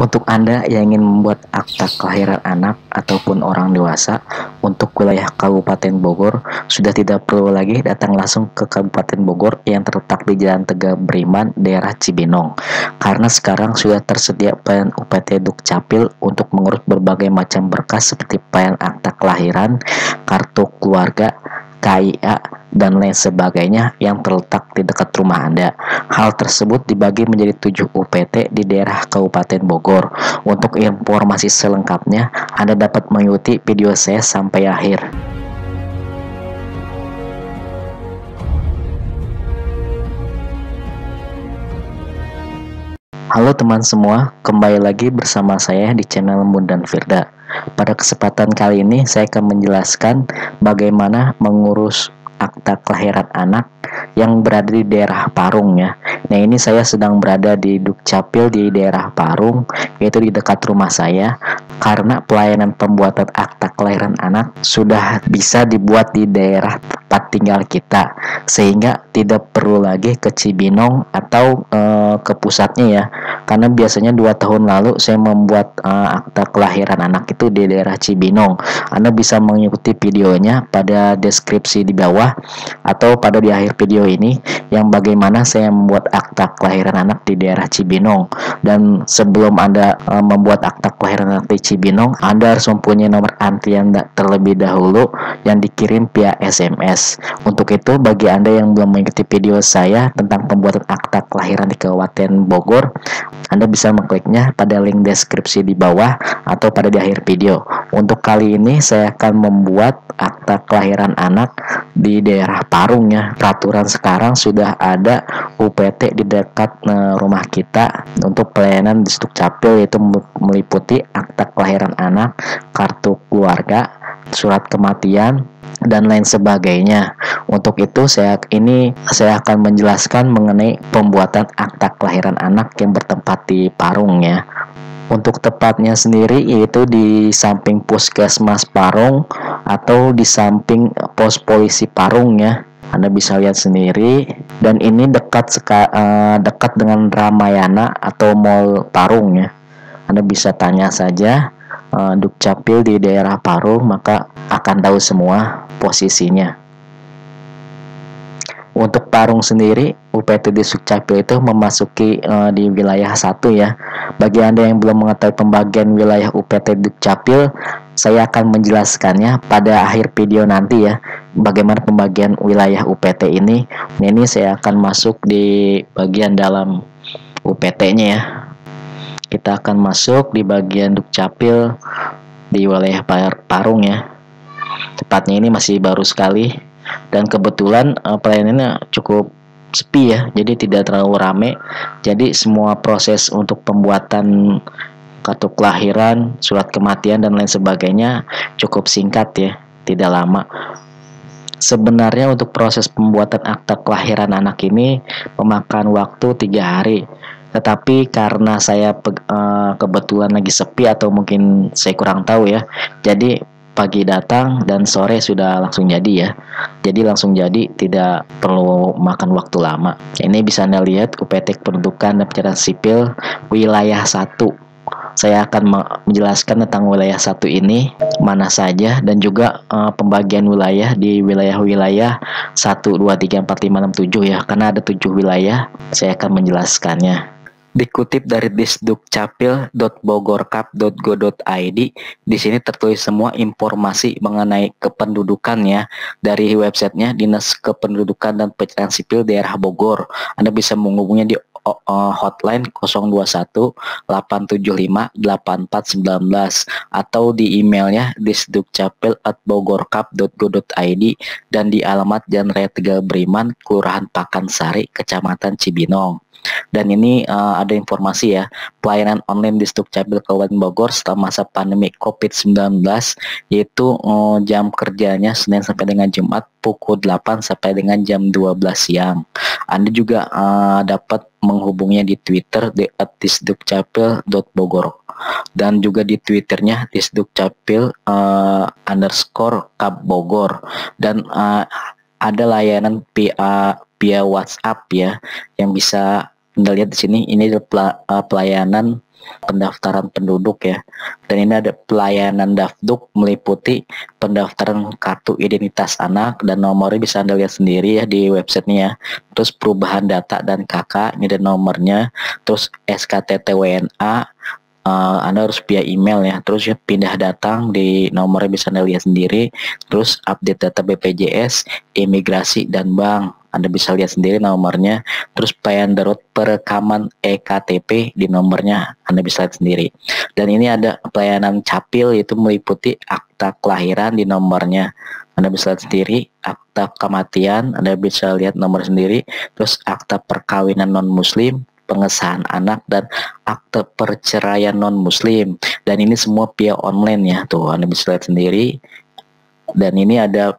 Untuk Anda yang ingin membuat akta kelahiran anak ataupun orang dewasa untuk wilayah Kabupaten Bogor, sudah tidak perlu lagi datang langsung ke Kabupaten Bogor yang terletak di Jalan Tegal Beriman, daerah Cibinong. Karena sekarang sudah tersedia pelayanan UPT Dukcapil untuk mengurus berbagai macam berkas seperti pelayanan akta kelahiran, kartu keluarga, KIA, dan lain sebagainya yang terletak di dekat rumah Anda. Hal tersebut dibagi menjadi 7 UPT di daerah Kabupaten Bogor. Untuk informasi selengkapnya, Anda dapat mengikuti video saya sampai akhir. Halo teman semua, kembali lagi bersama saya di channel Mundan Firda. Pada kesempatan kali ini saya akan menjelaskan bagaimana mengurus akta kelahiran anak yang berada di daerah Parung ya. Nah, ini saya sedang berada di Dukcapil di daerah Parung, yaitu di dekat rumah saya. Karena pelayanan pembuatan akta kelahiran anak sudah bisa dibuat di daerah tempat tinggal kita, sehingga tidak perlu lagi ke Cibinong atau ke pusatnya ya. Karena biasanya 2 tahun lalu saya membuat akta kelahiran anak itu di daerah Cibinong. Anda bisa mengikuti videonya pada deskripsi di bawah atau pada di akhir video ini, yang bagaimana saya membuat akta kelahiran anak di daerah Cibinong. Dan sebelum Anda membuat akta kelahiran anak di Cibinong, Anda harus mempunyai nomor antrian terlebih dahulu yang dikirim via SMS. Untuk itu, bagi Anda yang belum mengikuti video saya tentang pembuatan akta kelahiran di Kabupaten Bogor, Anda bisa mengkliknya pada link deskripsi di bawah atau pada di akhir video. Untuk kali ini saya akan membuat akta kelahiran anak di daerah Parung ya. Peraturan sekarang sudah ada UPT di dekat rumah kita untuk pelayanan di Dukcapil, yaitu meliputi akta kelahiran anak, kartu keluarga, surat kematian, dan lain sebagainya. Untuk itu saya akan menjelaskan mengenai pembuatan akta kelahiran anak yang bertempat di Parung ya. Untuk tepatnya sendiri yaitu di samping Puskesmas Parung atau di samping pos polisi Parung ya. Anda bisa lihat sendiri, dan ini dekat dengan Ramayana atau Mall Parung ya. Anda bisa tanya saja Dukcapil di daerah Parung, maka akan tahu semua posisinya. Untuk Parung sendiri, UPT di Dukcapil itu memasuki di wilayah 1 ya. Bagi Anda yang belum mengetahui pembagian wilayah UPT Dukcapil, saya akan menjelaskannya pada akhir video nanti ya. Bagaimana pembagian wilayah UPT ini. Ini saya akan masuk di bagian dalam UPT-nya ya. Kita akan masuk di bagian Dukcapil di wilayah Parung ya. Tepatnya ini masih baru sekali, dan kebetulan pelayanannya cukup sepi ya, jadi tidak terlalu rame. Jadi semua proses untuk pembuatan kartu kelahiran, surat kematian, dan lain sebagainya cukup singkat ya, tidak lama. Sebenarnya untuk proses pembuatan akta kelahiran anak ini memakan waktu 3 hari. Tetapi karena saya kebetulan lagi sepi atau mungkin saya kurang tahu ya, jadi pagi datang dan sore sudah langsung jadi ya. Jadi langsung jadi, tidak perlu makan waktu lama. Ini bisa Anda lihat UPT Kependudukan dan Pencatatan Sipil wilayah 1. Saya akan menjelaskan tentang wilayah 1 ini mana saja, dan juga pembagian wilayah di wilayah-wilayah 1, 2, 3, 4, 5, 6, 7 ya. Karena ada 7 wilayah, saya akan menjelaskannya. Dikutip dari disdukcapil.bogorkap.go.id, di sini tertulis semua informasi mengenai kependudukan ya, dari websitenya Dinas Kependudukan dan Pencatatan Sipil Daerah Bogor. Anda bisa menghubunginya di hotline 021 875 8419 atau di emailnya disdukcapil@bogorkap.go.id, dan di alamat Jalan Raya Tegal Beriman, Kelurahan Pakansari, Kecamatan Cibinong. Dan ini ada informasi ya, pelayanan online di Dukcapil Kabupaten Bogor setelah masa pandemi COVID-19, yaitu jam kerjanya Senin sampai dengan Jumat pukul 8 sampai dengan jam 12 siang. Anda juga dapat menghubungnya di Twitter di @disdukcapil.bogor, dan juga di Twitternya disdukcapil _Kap Bogor, dan ada layanan via WhatsApp ya, yang bisa Anda lihat di sini. Ini adalah pelayanan pendaftaran penduduk ya. Dan ini ada pelayanan Dafduk meliputi pendaftaran kartu identitas anak dan nomornya bisa Anda lihat sendiri ya di websitenya ya. Terus perubahan data dan KK, ini ada nomornya. Terus SKTT WNA, Anda harus via email ya. Terus ya pindah datang di nomornya bisa Anda lihat sendiri. Terus update data BPJS, imigrasi dan bank, Anda bisa lihat sendiri nomornya. Terus pelayanan darurat perekaman EKTP, di nomornya Anda bisa lihat sendiri. Dan ini ada pelayanan capil, itu meliputi akta kelahiran, di nomornya Anda bisa lihat sendiri. Akta kematian Anda bisa lihat nomor sendiri. Terus akta perkawinan non muslim, pengesahan anak, dan akte perceraian non muslim. Dan ini semua via online ya, tuh Anda bisa lihat sendiri. Dan ini ada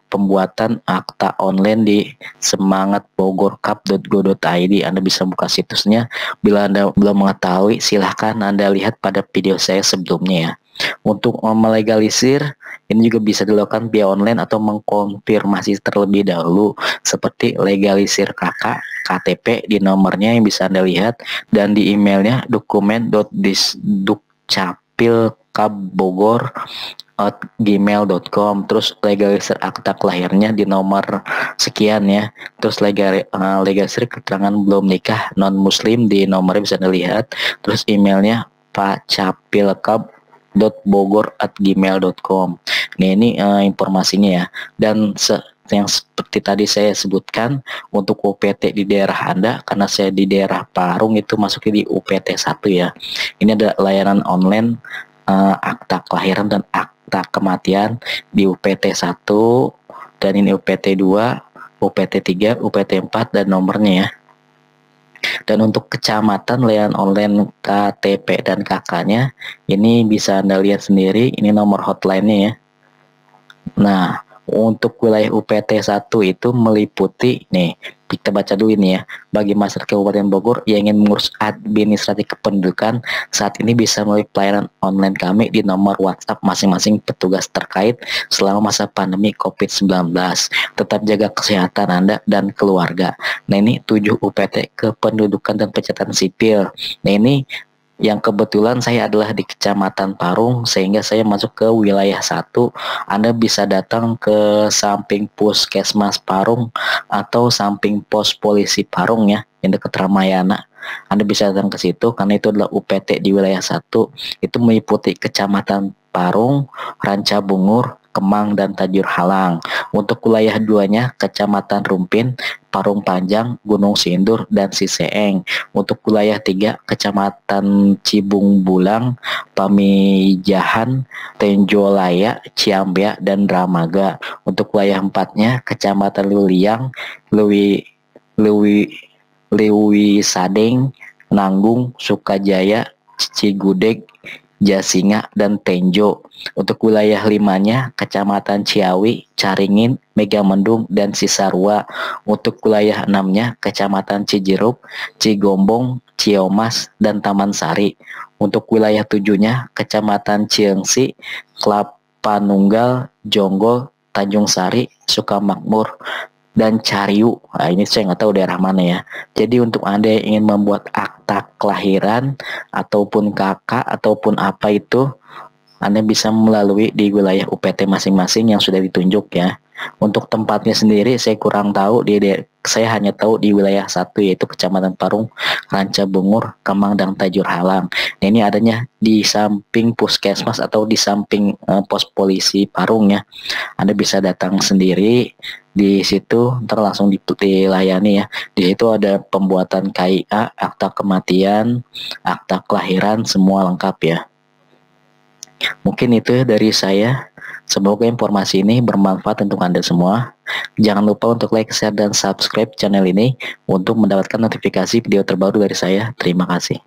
pembuatan akta online di semangatbogorcup.go.id. Anda bisa buka situsnya. Bila Anda belum mengetahui, silahkan Anda lihat pada video saya sebelumnya ya. Untuk melegalisir, ini juga bisa dilakukan via online atau mengkonfirmasi terlebih dahulu, seperti legalisir KK, KTP, di nomornya yang bisa Anda lihat, dan di emailnya dokumen.disdukcapil@gmail.com. Terus legalisir akta kelahirannya di nomor sekian ya. Terus legalisir keterangan belum nikah non muslim, di nomornya bisa Anda lihat. Terus emailnya pacapilcup.bogor@gmail.com. Nah, ini informasinya ya. Dan yang seperti tadi saya sebutkan, untuk UPT di daerah Anda, karena saya di daerah Parung, itu masuknya di UPT 1 ya. Ini ada layanan online akta kelahiran dan akta kematian di UPT 1, dan ini UPT 2, UPT 3, UPT 4, dan nomornya ya. Dan untuk kecamatan, layanan online KTP dan KK-nya ini bisa Anda lihat sendiri, ini nomor hotline-nya ya. Nah, untuk wilayah UPT 1 itu meliputi, nih kita baca dulu ini ya. Bagi masyarakat Kabupaten Bogor yang ingin mengurus administrasi kependudukan, saat ini bisa melalui pelayanan online kami di nomor WhatsApp masing-masing petugas terkait selama masa pandemi COVID-19. Tetap jaga kesehatan Anda dan keluarga. Nah, ini 7 UPT kependudukan dan pencatatan sipil. Nah, ini yang kebetulan saya adalah di Kecamatan Parung, sehingga saya masuk ke wilayah 1. Anda bisa datang ke samping Puskesmas Parung atau samping pos polisi Parung ya, yang dekat Ramayana. Anda bisa datang ke situ karena itu adalah UPT di wilayah 1. Itu meliputi Kecamatan Parung, Rancabungur, Kemang, dan Tajur Halang. Untuk wilayah 2-nya Kecamatan Rumpin, Parung Panjang, Gunung Sindur, dan Siseeng. Untuk wilayah 3 Kecamatan Cibung Bulang, Pamijahan, Tenjolaya, Ciambia, dan Dramaga. Untuk wilayah 4-nya Kecamatan Luliang, Lewi Sadeng, Nanggung, Sukajaya, Cigudeg, Jasinga, dan Tenjo. Untuk wilayah 5-nya Kecamatan Ciawi, Caringin, Megamendung, dan Cisarua. Untuk wilayah 6-nya Kecamatan Cijeruk, Cigombong, Ciomas, dan Taman Sari. Untuk wilayah 7-nya Kecamatan Ciengsi, Kelapa Nunggal, Jonggol, Tanjung Sari, Sukamakmur, dan Cariu. Nah, ini saya nggak tahu daerah mana ya. Jadi untuk Anda yang ingin membuat akta kelahiran ataupun KK ataupun apa itu, Anda bisa melalui di wilayah UPT masing-masing yang sudah ditunjuk ya. Untuk tempatnya sendiri saya kurang tahu, saya hanya tahu di wilayah 1, yaitu Kecamatan Parung, Rancabungur, Kemang, dan Tajur Halang. Nah, ini adanya di samping Puskesmas atau di samping pos polisi Parung ya. Anda bisa datang sendiri di situ, ntar langsung dilayani ya. Di situ ada pembuatan KIA, akta kematian, akta kelahiran, semua lengkap ya. Mungkin itu dari saya. Semoga informasi ini bermanfaat untuk Anda semua. Jangan lupa untuk like, share, dan subscribe channel ini untuk mendapatkan notifikasi video terbaru dari saya. Terima kasih.